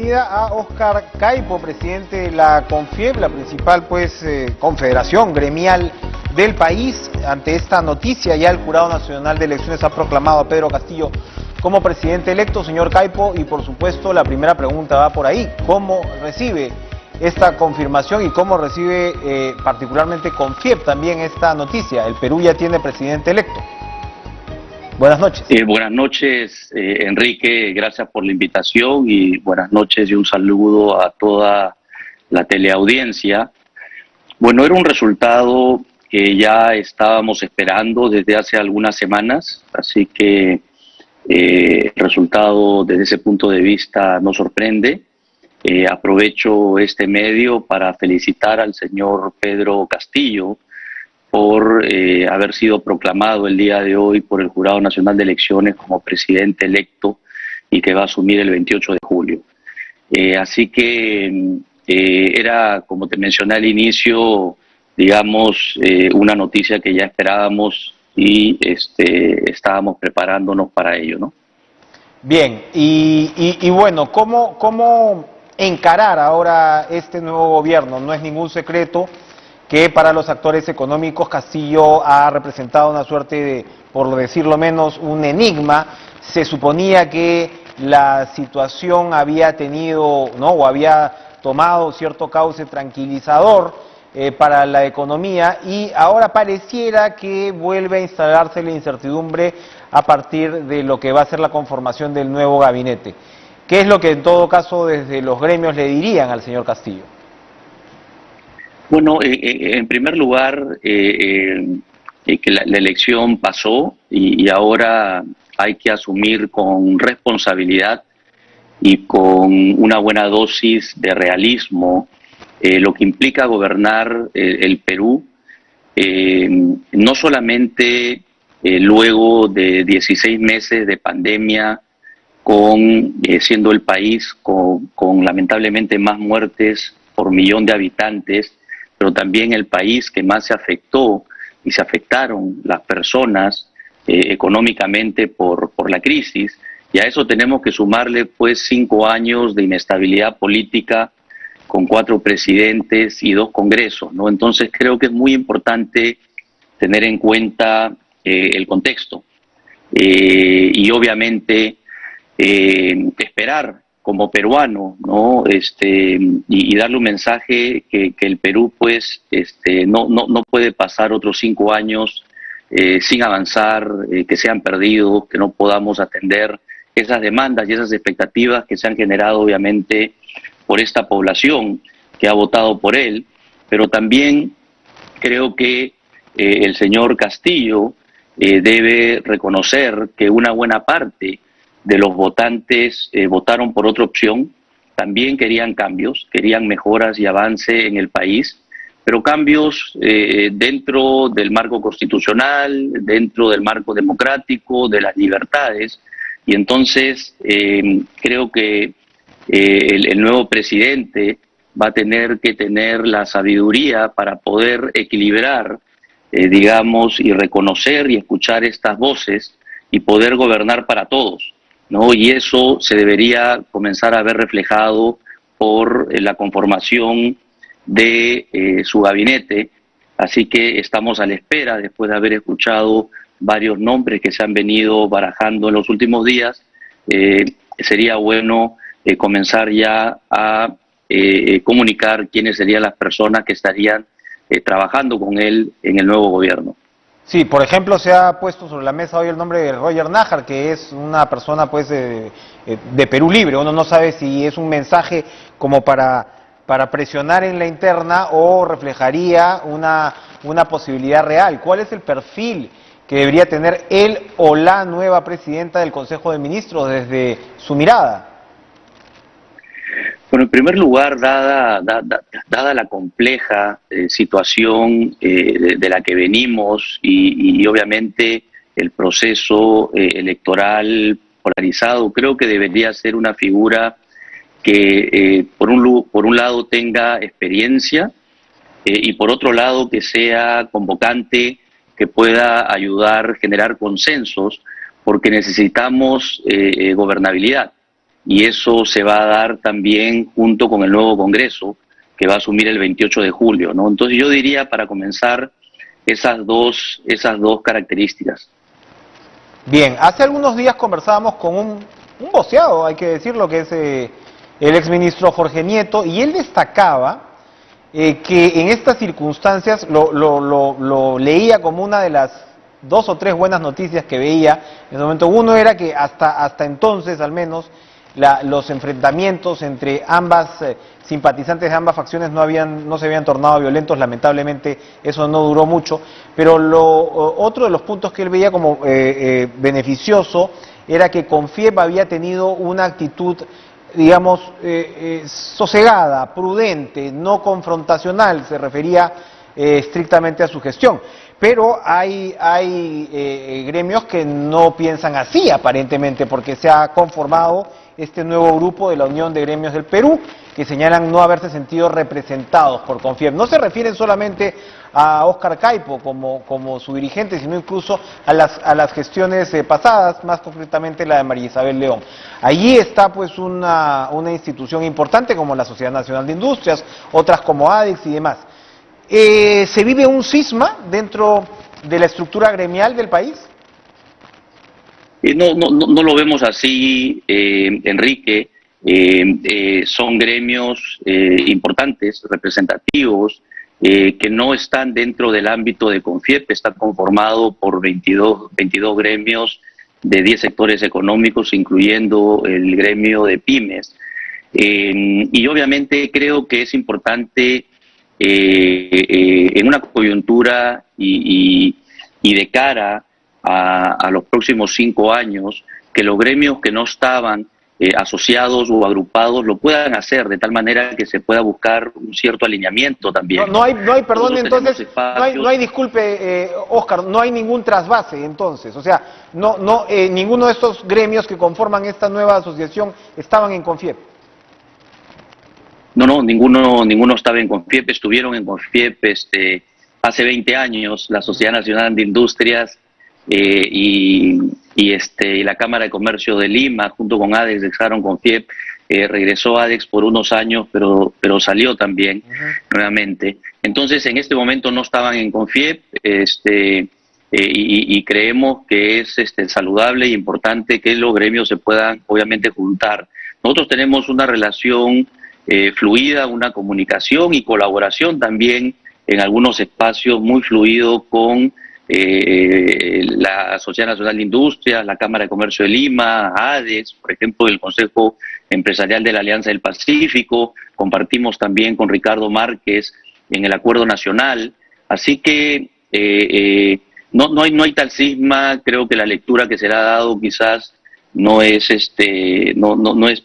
bienvenida a Óscar Caipo, presidente de la CONFIEP, la principal confederación gremial del país. Ante esta noticia, ya el Jurado Nacional de Elecciones ha proclamado a Pedro Castillo como presidente electo. Señor Caipo, y por supuesto la primera pregunta va por ahí: ¿cómo recibe esta confirmación y cómo recibe particularmente CONFIEP también esta noticia? El Perú ya tiene presidente electo. Buenas noches. Buenas noches, Enrique, gracias por la invitación y buenas noches y un saludo a toda la teleaudiencia. Bueno, era un resultado que ya estábamos esperando desde hace algunas semanas, así que el resultado desde ese punto de vista nos sorprende. Aprovecho este medio para felicitar al señor Pedro Castillo por haber sido proclamado el día de hoy por el Jurado Nacional de Elecciones como presidente electo y que va a asumir el 28 de julio. Así que era, como te mencioné al inicio, digamos, una noticia que ya esperábamos y estábamos preparándonos para ello, ¿no? Bien, y bueno, ¿cómo encarar ahora este nuevo gobierno? No es ningún secreto que para los actores económicos Castillo ha representado una suerte de, por decirlo menos, un enigma. Se suponía que la situación había tenido, ¿no?, o había tomado cierto cauce tranquilizador para la economía, y ahora pareciera que vuelve a instalarse la incertidumbre a partir de lo que va a ser la conformación del nuevo gabinete. ¿Qué es lo que en todo caso desde los gremios le dirían al señor Castillo? Bueno, en primer lugar, que la elección pasó y ahora hay que asumir con responsabilidad y con una buena dosis de realismo lo que implica gobernar el Perú, no solamente luego de 16 meses de pandemia, siendo el país con lamentablemente más muertes por millón de habitantes, pero también el país que más se afectó y se afectaron las personas económicamente por la crisis, y a eso tenemos que sumarle pues 5 años de inestabilidad política con 4 presidentes y 2 congresos, ¿no? Entonces creo que es muy importante tener en cuenta el contexto y obviamente esperar como peruano, ¿no? Y darle un mensaje que el Perú pues no puede pasar otros 5 años sin avanzar, que se han perdido, que no podamos atender esas demandas y esas expectativas que se han generado obviamente por esta población que ha votado por él, pero también creo que el señor Castillo debe reconocer que una buena parte de los votantes votaron por otra opción, también querían cambios, querían mejoras y avance en el país, pero cambios dentro del marco constitucional, dentro del marco democrático, de las libertades, y entonces creo que el nuevo presidente va a tener que tener la sabiduría para poder equilibrar, digamos, y reconocer y escuchar estas voces y poder gobernar para todos, ¿no? Y eso se debería comenzar a ver reflejado por la conformación de su gabinete. Así que estamos a la espera, después de haber escuchado varios nombres que se han venido barajando en los últimos días. Sería bueno comenzar ya a comunicar quiénes serían las personas que estarían trabajando con él en el nuevo gobierno. Sí, por ejemplo, se ha puesto sobre la mesa hoy el nombre de Roger Nájar, que es una persona pues de Perú Libre. Uno no sabe si es un mensaje como para presionar en la interna o reflejaría una posibilidad real. ¿Cuál es el perfil que debería tener él o la nueva presidenta del Consejo de Ministros desde su mirada? Bueno, en primer lugar, dada la compleja situación de la que venimos y obviamente el proceso electoral polarizado, creo que debería ser una figura que por un lado tenga experiencia y por otro lado que sea convocante, que pueda ayudar a generar consensos, porque necesitamos gobernabilidad. y eso se va a dar también junto con el nuevo Congreso que va a asumir el 28 de julio, ¿no? Entonces yo diría, para comenzar, esas dos características. Bien, hace algunos días conversábamos con un voceado, hay que decirlo, que es el exministro Jorge Nieto, y él destacaba que en estas circunstancias lo leía como una de las 2 o 3 buenas noticias que veía en ese momento. Uno era que hasta entonces, al menos, los enfrentamientos entre ambas simpatizantes de ambas facciones no se habían tornado violentos. Lamentablemente eso no duró mucho, pero otro de los puntos que él veía como beneficioso era que CONFIEP había tenido una actitud, digamos, sosegada, prudente, no confrontacional. Se refería estrictamente a su gestión. Pero hay gremios que no piensan así, aparentemente, porque se ha conformado este nuevo grupo de la Unión de Gremios del Perú, que señalan no haberse sentido representados por CONFIEP. No se refieren solamente a Óscar Caipo como su dirigente, sino incluso a las gestiones pasadas, más concretamente la de María Isabel León. Allí está pues una institución importante como la Sociedad Nacional de Industrias, otras como ADEX y demás. ¿Se vive un cisma dentro de la estructura gremial del país? No lo vemos así, Enrique. Son gremios importantes, representativos, que no están dentro del ámbito de CONFIEP. Está conformado por 22 gremios de 10 sectores económicos, incluyendo el gremio de pymes. Y obviamente creo que es importante en una coyuntura y de cara a los próximos 5 años, que los gremios que no estaban asociados o agrupados lo puedan hacer de tal manera que se pueda buscar un cierto alineamiento también. No hay perdón, entonces, no hay disculpe, Óscar, no hay ningún trasvase entonces, o sea, ninguno de estos gremios que conforman esta nueva asociación estaban en CONFIEP. No, ninguno estaba en CONFIEP. Estuvieron en CONFIEP hace 20 años, la Sociedad Nacional de Industrias y la Cámara de Comercio de Lima, junto con ADEX, dejaron CONFIEP. Regresó ADEX por unos años, pero salió también nuevamente. Entonces, en este momento no estaban en CONFIEP, y creemos que es saludable e importante que los gremios se puedan, obviamente, juntar. Nosotros tenemos una relación fluida, una comunicación y colaboración también en algunos espacios muy fluido con la Sociedad Nacional de Industrias, la Cámara de Comercio de Lima, ADES, por ejemplo, el Consejo Empresarial de la Alianza del Pacífico. Compartimos también con Ricardo Márquez en el Acuerdo Nacional. Así que no hay tal cisma. Creo que la lectura que se le ha dado quizás no es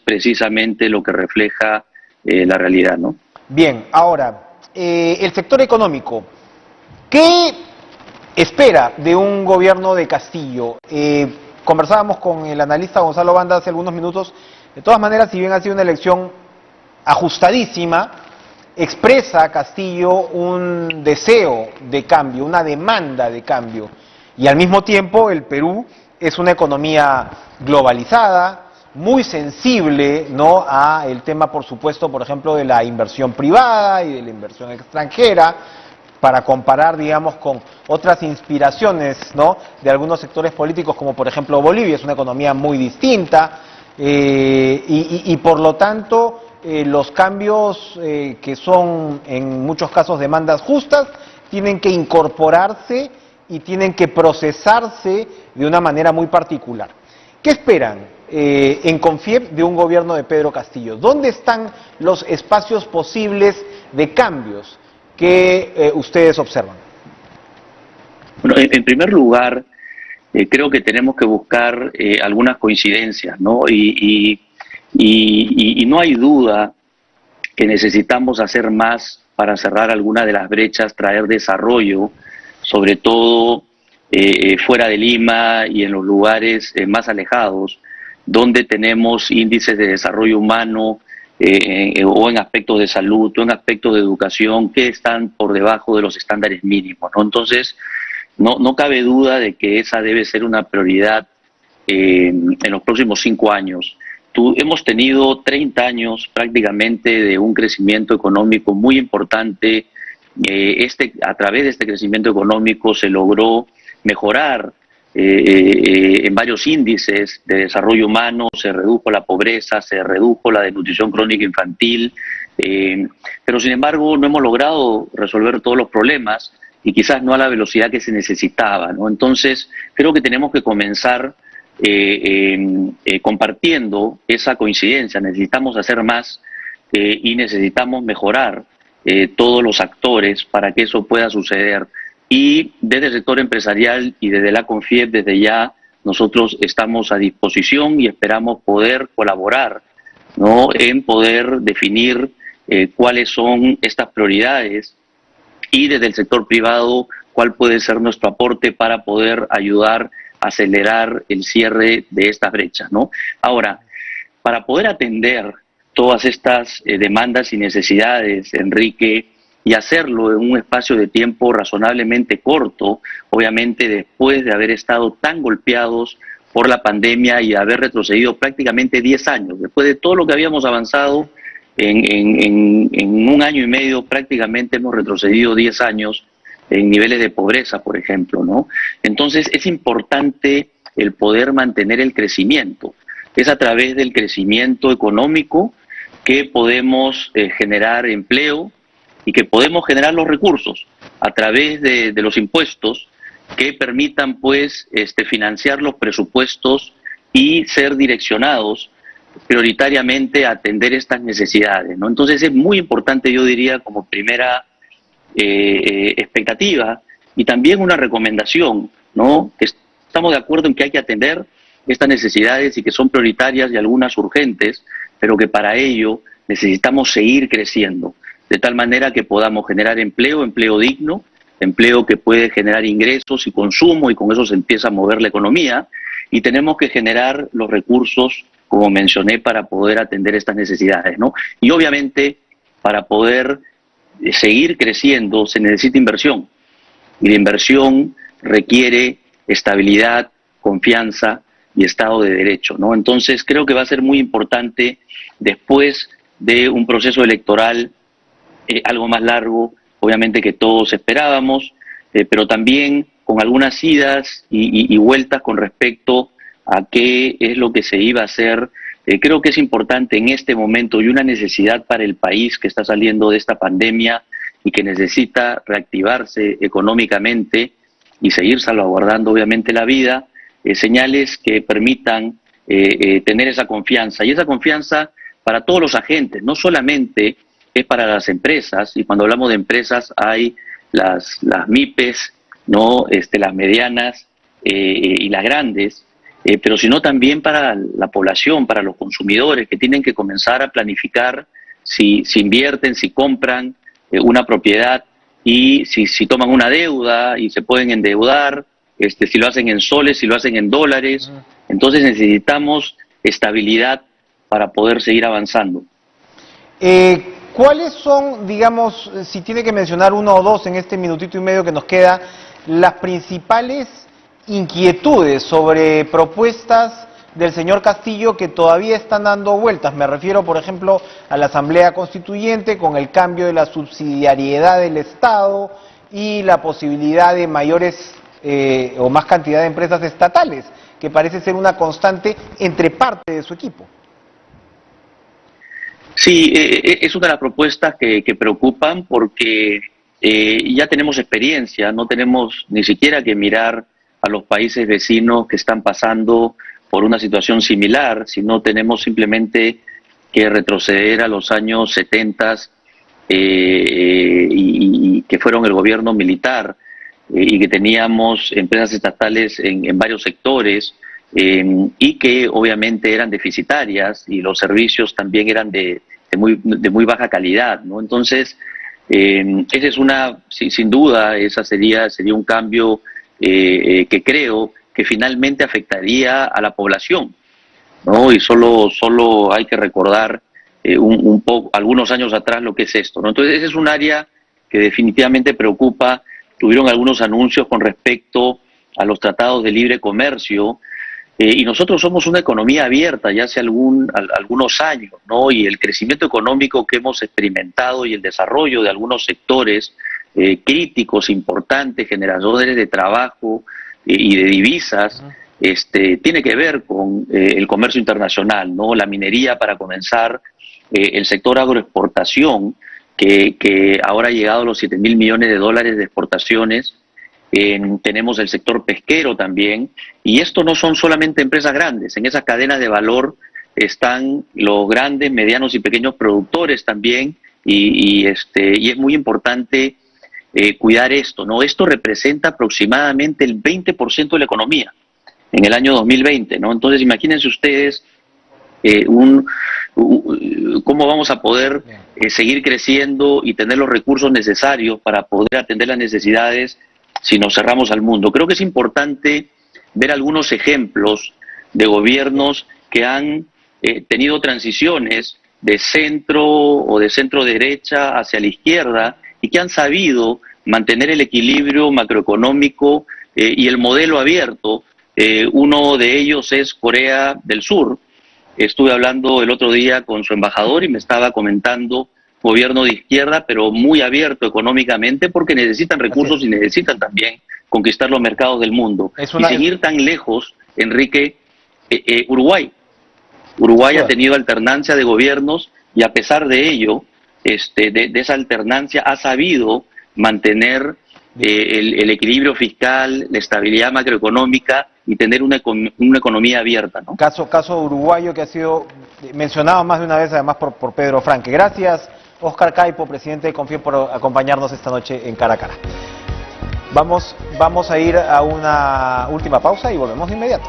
precisamente lo que refleja la realidad, ¿no? Bien, ahora, el sector económico, ¿qué espera de un gobierno de Castillo? Conversábamos con el analista Gonzalo Banda hace algunos minutos. De todas maneras, si bien ha sido una elección ajustadísima, expresa Castillo un deseo de cambio, una demanda de cambio, y al mismo tiempo el Perú es una economía globalizada, muy sensible, ¿no?, a el tema, por supuesto, por ejemplo, de la inversión privada y de la inversión extranjera, para comparar, digamos, con otras inspiraciones, ¿no?, de algunos sectores políticos, como por ejemplo Bolivia. Es una economía muy distinta, y por lo tanto los cambios que son en muchos casos demandas justas tienen que incorporarse y tienen que procesarse de una manera muy particular. ¿Qué esperan en CONFIEP de un gobierno de Pedro Castillo? ¿Dónde están los espacios posibles de cambios que ustedes observan? Bueno, en primer lugar, creo que tenemos que buscar algunas coincidencias, ¿no? Y no hay duda que necesitamos hacer más para cerrar alguna de las brechas, traer desarrollo, sobre todo fuera de Lima y en los lugares más alejados, donde tenemos índices de desarrollo humano o en aspectos de salud o en aspectos de educación que están por debajo de los estándares mínimos, ¿no? Entonces, no cabe duda de que esa debe ser una prioridad en los próximos 5 años. hemos tenido 30 años prácticamente de un crecimiento económico muy importante. A través de este crecimiento económico se logró mejorar en varios índices de desarrollo humano, se redujo la pobreza, se redujo la desnutrición crónica infantil, pero sin embargo no hemos logrado resolver todos los problemas y quizás no a la velocidad que se necesitaba, ¿no? Entonces creo que tenemos que comenzar compartiendo esa coincidencia. Necesitamos hacer más y necesitamos mejorar todos los actores para que eso pueda suceder. Y desde el sector empresarial y desde la CONFIEP, desde ya, nosotros estamos a disposición y esperamos poder colaborar, ¿no?, en poder definir cuáles son estas prioridades y desde el sector privado cuál puede ser nuestro aporte para poder ayudar a acelerar el cierre de estas brechas, ¿no? Ahora, para poder atender todas estas demandas y necesidades, Enrique, y hacerlo en un espacio de tiempo razonablemente corto, obviamente después de haber estado tan golpeados por la pandemia y haber retrocedido prácticamente 10 años, después de todo lo que habíamos avanzado en un año y medio, prácticamente hemos retrocedido 10 años en niveles de pobreza, por ejemplo, ¿no? Entonces es importante el poder mantener el crecimiento. Es a través del crecimiento económico que podemos generar empleo y que podemos generar los recursos a través de los impuestos que permitan pues financiar los presupuestos y ser direccionados prioritariamente a atender estas necesidades, ¿no? Entonces es muy importante, yo diría, como primera expectativa y también una recomendación, ¿no?, que estamos de acuerdo en que hay que atender estas necesidades y que son prioritarias y algunas urgentes, pero que para ello necesitamos seguir creciendo, de tal manera que podamos generar empleo, empleo digno, empleo que puede generar ingresos y consumo, y con eso se empieza a mover la economía, y tenemos que generar los recursos, como mencioné, para poder atender estas necesidades, ¿no? Y obviamente, para poder seguir creciendo se necesita inversión, y la inversión requiere estabilidad, confianza y Estado de Derecho, ¿no? Entonces creo que va a ser muy importante, después de un proceso electoral algo más largo, obviamente, que todos esperábamos, pero también con algunas idas y vueltas con respecto a qué es lo que se iba a hacer. Creo que es importante en este momento y una necesidad para el país que está saliendo de esta pandemia y que necesita reactivarse económicamente y seguir salvaguardando obviamente la vida, señales que permitan tener esa confianza. Y esa confianza para todos los agentes, no solamente es para las empresas, y cuando hablamos de empresas hay las MIPES, ¿no?, las medianas y las grandes, pero sino también para la población, para los consumidores, que tienen que comenzar a planificar si invierten, si compran una propiedad, y si toman una deuda y se pueden endeudar, si lo hacen en soles, si lo hacen en dólares. Entonces necesitamos estabilidad para poder seguir avanzando. ¿Cuáles son, digamos, si tiene que mencionar uno o dos en este minutito y medio que nos queda, las principales inquietudes sobre propuestas del señor Castillo que todavía están dando vueltas? Me refiero, por ejemplo, a la Asamblea Constituyente con el cambio de la subsidiariedad del Estado y la posibilidad de mayores o más cantidad de empresas estatales, que parece ser una constante entre parte de su equipo. Sí, es una de las propuestas que preocupan, porque ya tenemos experiencia, no tenemos ni siquiera que mirar a los países vecinos que están pasando por una situación similar, sino tenemos simplemente que retroceder a los años 70 y que fueron el gobierno militar, y que teníamos empresas estatales en varios sectores, y que obviamente eran deficitarias y los servicios también eran de muy baja calidad, ¿no? Entonces, esa es sin duda, esa sería un cambio que creo que finalmente afectaría a la población, ¿no? Y solo hay que recordar un poco, algunos años atrás, lo que es esto, ¿no? Entonces, ese es un área que definitivamente preocupa. Tuvieron algunos anuncios con respecto a los tratados de libre comercio, Y nosotros somos una economía abierta ya hace algunos años, ¿no? Y el crecimiento económico que hemos experimentado y el desarrollo de algunos sectores críticos, importantes, generadores de trabajo y de divisas, tiene que ver con el comercio internacional, ¿no? La minería, para comenzar, el sector agroexportación, que ahora ha llegado a los 7.000 millones de dólares de exportaciones. Tenemos el sector pesquero también, y esto no son solamente empresas grandes, en esas cadenas de valor están los grandes, medianos y pequeños productores también, y es muy importante cuidar esto, ¿no? Esto representa aproximadamente el 20% de la economía en el año 2020, ¿no? Entonces imagínense ustedes cómo vamos a poder seguir creciendo y tener los recursos necesarios para poder atender las necesidades si nos cerramos al mundo. Creo que es importante ver algunos ejemplos de gobiernos que han tenido transiciones de centro o de centro derecha hacia la izquierda y que han sabido mantener el equilibrio macroeconómico y el modelo abierto. Uno de ellos es Corea del Sur. Estuve hablando el otro día con su embajador y me estaba comentando gobierno de izquierda, pero muy abierto económicamente porque necesitan recursos y necesitan también conquistar los mercados del mundo. Y sin ir tan lejos, Enrique, Uruguay. Uruguay ha tenido alternancia de gobiernos y a pesar de ello, de esa alternancia, ha sabido mantener el equilibrio fiscal, la estabilidad macroeconómica y tener una economía abierta, ¿no? Caso uruguayo que ha sido mencionado más de una vez además por Pedro Franque. Gracias, Óscar Caipo, presidente de Confío, por acompañarnos esta noche en Cara a Cara. Vamos a ir a una última pausa y volvemos de inmediato.